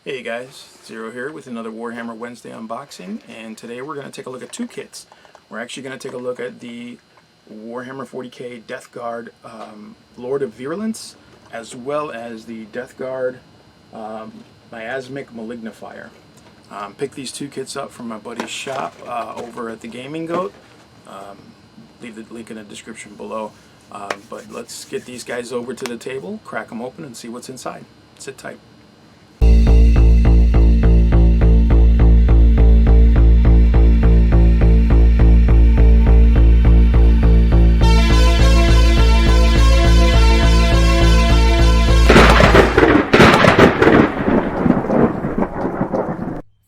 Hey guys, Zero here with another Warhammer Wednesday unboxing, and today we're going to take a look at two kits. We're actually going to take a look at the Warhammer 40k Death Guard Lord of Virulence, as well as the Death Guard Miasmic Malignifier. Picked these two kits up from my buddy's shop over at the Gaming Goat. Leave the link in the description below. But let's get these guys over to the table, crack them open, and see what's inside. Sit tight.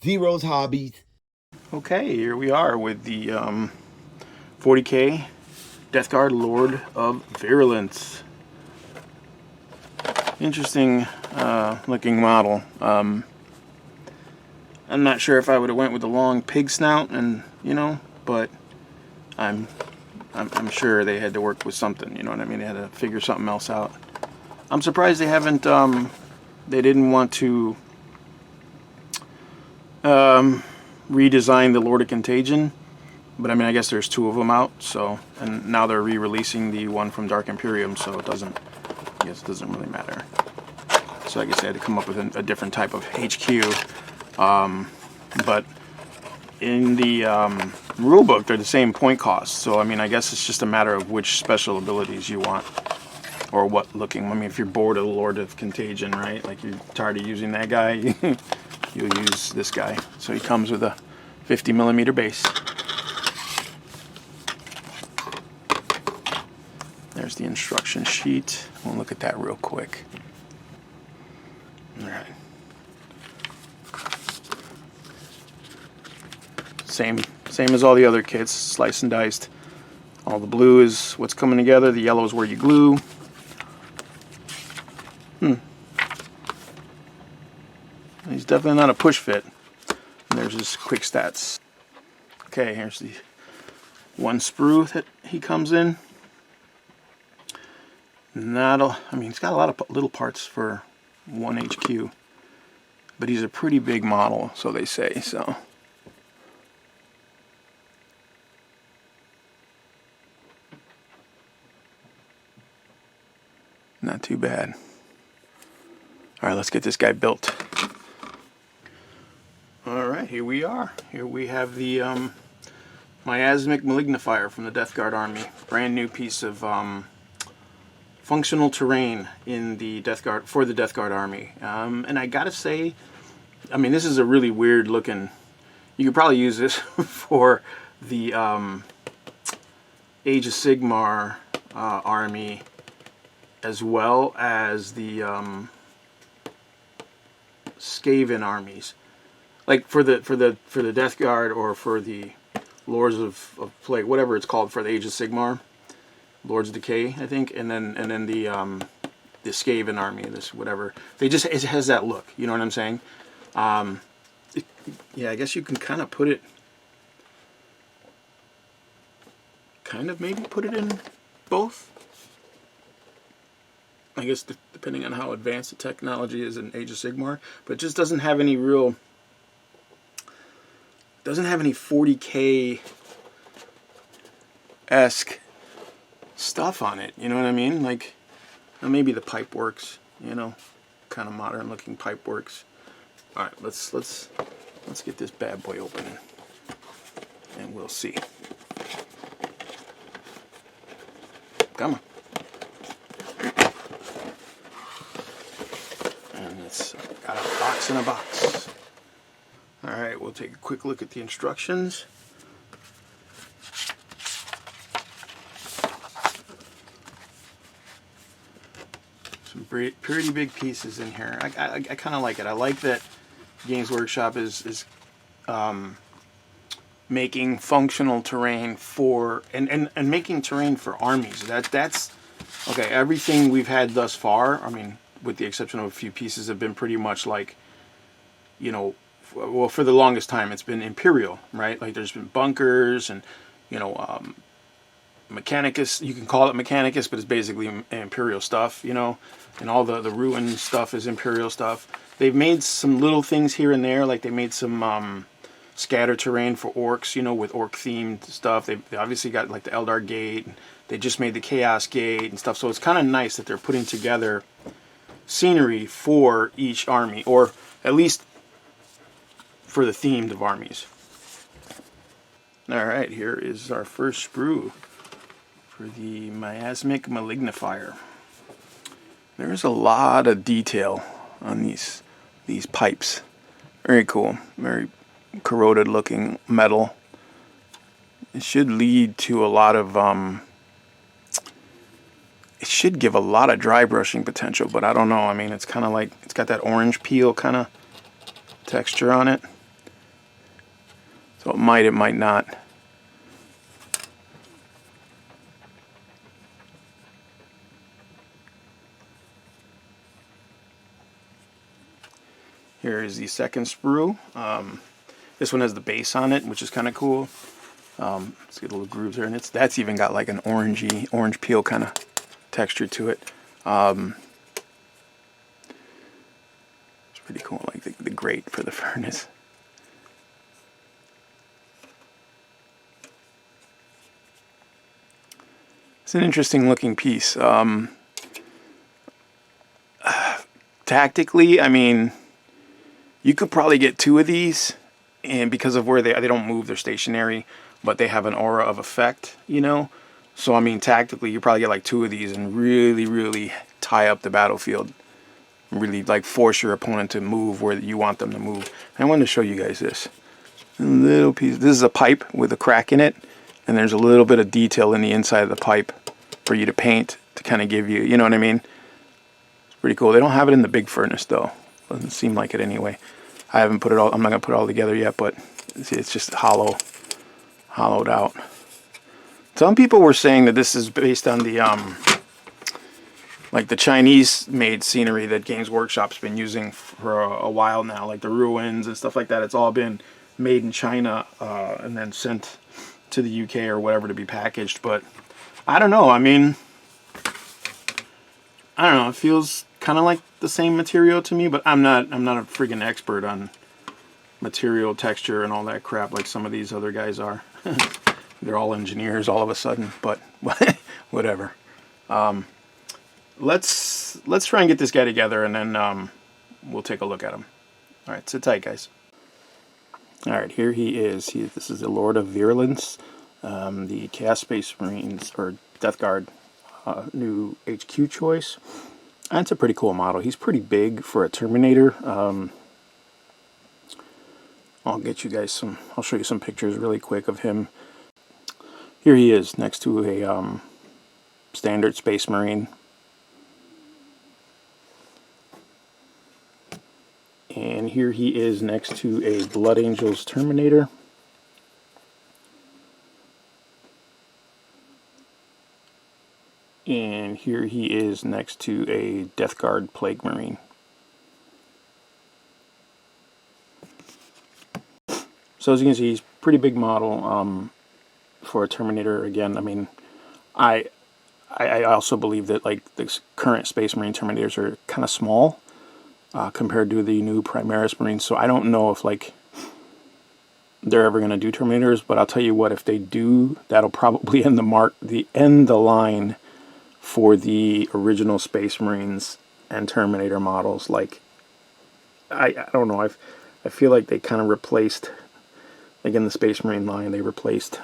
Zero's hobbies. Okay, here we are with the 40k Death Guard Lord of Virulence. Interesting looking model. I'm not sure if I would have went with the long pig snout, and but I'm sure they had to work with something. You know what I mean? They had to figure something else out. I'm surprised they haven't. They didn't want to redesign the Lord of Contagion, but I mean, I guess there's two of them out, so, and now they're re-releasing the one from Dark Imperium, so it doesn't really matter. So I guess they had to come up with a different type of HQ. But in the rulebook, they're the same point cost, so I mean, I guess it's just a matter of which special abilities you want, or what looking. I mean, if you're bored of the Lord of Contagion, right, like you're tired of using that guy, you'll use this guy. So he comes with a 50mm base. There's the instruction sheet. We'll look at that real quick. Alright. Same as all the other kits, sliced and diced. All the blue is what's coming together, the yellow is where you glue. He's definitely not a push fit. And there's his quick stats. Okay, here's the one sprue that he comes in. I mean, he's got a lot of little parts for one HQ, but he's a pretty big model, so they say. So, not too bad. All right, let's get this guy built. Alright, here we are. Here we have the Miasmic Malignifier from the Death Guard Army. Brand new piece of functional terrain in the Death Guard, for the Death Guard Army. And I gotta say, I mean, this is a really weird looking. You could probably use this for the Age of Sigmar army, as well as the Skaven armies. Like for the Death Guard, or for the Lords of Plague, whatever it's called, for the Age of Sigmar, Lords of Decay, I think, and then the Skaven army, this whatever. It has that look. You know what I'm saying? Yeah, I guess you can kind of put it, maybe put it in both. I guess depending on how advanced the technology is in Age of Sigmar, but it just doesn't have any real. Doesn't have any 40k-esque stuff on it, you know what I mean? Like, maybe the pipe works, kind of modern looking pipe works. All right, let's get this bad boy open, and we'll see. Come on. And it's got a box in a box. Alright, we'll take a quick look at the instructions. Some pretty big pieces in here. I kind of like it. I like that Games Workshop is making functional terrain for, and making terrain for armies. That's okay. Everything we've had thus far, I mean, with the exception of a few pieces, have been pretty much like, well, for the longest time, it's been Imperial, right? Like, there's been bunkers and, Mechanicus, you can call it Mechanicus, but it's basically Imperial stuff, you know, and all the Ruin stuff is Imperial stuff. They've made some little things here and there, like they made some scatter terrain for orcs, you know, with orc themed stuff. They obviously got like the Eldar Gate. They just made the Chaos Gate and stuff, so it's kind of nice that they're putting together scenery for each army, or at least for the themed of armies. Alright, here is our first sprue for the Miasmic Malignifier. There's a lot of detail on these pipes. Very cool. Very corroded looking metal. It should lead to a lot of it should give a lot of dry brushing potential, but I don't know. I mean, it's kind of like, it's got that orange peel kind of texture on it. So it might not. Here is the second sprue. This one has the base on it, which is kind of cool. Let's get a little grooves there, and that's even got like an orange peel kind of texture to it. It's pretty cool, like the grate for the furnace. It's an interesting looking piece. Tactically, I mean, you could probably get 2 of these, and because of where they don't move, they're stationary, but they have an aura of effect, you know. So I mean, tactically, you probably get like 2 of these and really tie up the battlefield. Really like force your opponent to move where you want them to move. I wanted to show you guys this. A little piece. This is a pipe with a crack in it, and there's a little bit of detail in the inside of the pipe for you to paint to kind of give you, you know what I mean? It's pretty cool. They don't have it in the big furnace though. Doesn't seem like it anyway. I haven't put it all, I'm not gonna put it all together yet, but see, it's just hollowed out. Some people were saying that this is based on the like the Chinese made scenery that Games Workshop's been using for a while now, like the ruins and stuff like that. It's all been made in China and then sent to the UK or whatever to be packaged. But I don't know, I mean, I don't know, it feels kind of like the same material to me, but I'm not a freaking expert on material texture and all that crap like some of these other guys are. They're all engineers all of a sudden, but whatever. Let's try and get this guy together, and then we'll take a look at him. All right, sit tight, guys. All right, here he is. This is the Lord of Virulence, the Chaos Space Marines or Death Guard new HQ choice. And it's a pretty cool model. He's pretty big for a Terminator. I'll get you guys I'll show you some pictures really quick of him. Here he is next to a standard Space Marine. And here he is next to a Blood Angels Terminator. And here he is next to a Death Guard Plague Marine. So as you can see, he's a pretty big model for a Terminator. Again, I mean, I also believe that like the current Space Marine Terminators are kind of small compared to the new Primaris Marines. So I don't know if like they're ever going to do Terminators, but I'll tell you what, if they do, that'll probably end the line for the original Space Marines and Terminator models. Like, I don't know, I feel like they kind of replaced, like in the Space Marine line, they replaced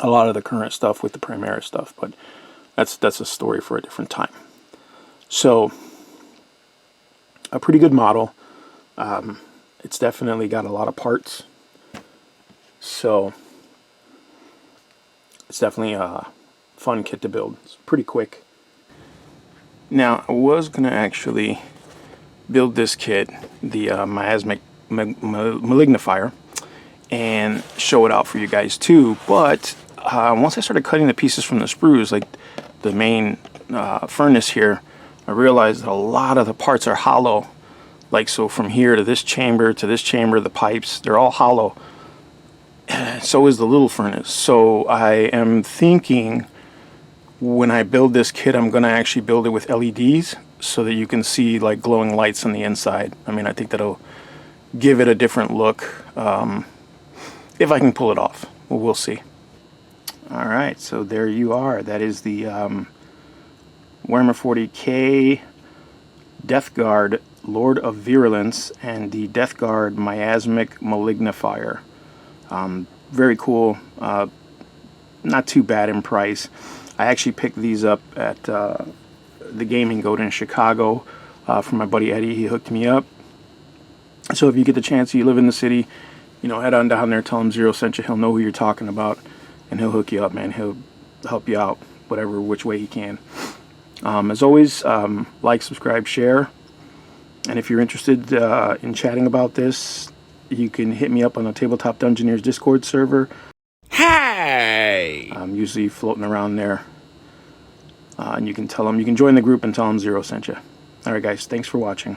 a lot of the current stuff with the Primaris stuff, but that's a story for a different time. So, a pretty good model. It's definitely got a lot of parts, so it's definitely a fun kit to build. It's pretty quick. Now, I was going to actually build this kit, the Miasmic Malignifier, and show it out for you guys too, but once I started cutting the pieces from the sprues, like the main furnace here, I realized that a lot of the parts are hollow. Like, so from here to this chamber, the pipes, they're all hollow. so is the little furnace. So I am thinking when I build this kit, I'm going to actually build it with LEDs so that you can see like glowing lights on the inside. I mean, I think that'll give it a different look, if I can pull it off. Well, we'll see. All right, so there you are. That is the Warhammer 40k Death Guard Lord of Virulence and the Death Guard Miasmic Malignifier. Very cool. Not too bad in price. I actually picked these up at the Gaming Goat in Chicago from my buddy Eddie. He hooked me up. So if you get the chance, you live in the city, you know, head on down there, tell him Zero sent you. He'll know who you're talking about, and he'll hook you up, man. He'll help you out, which way he can. As always, like, subscribe, share. And if you're interested in chatting about this, you can hit me up on the Tabletop Dungeoneers Discord server. Hey! I'm usually floating around there. And you can join the group and tell them Zero sent you. Alright guys, thanks for watching.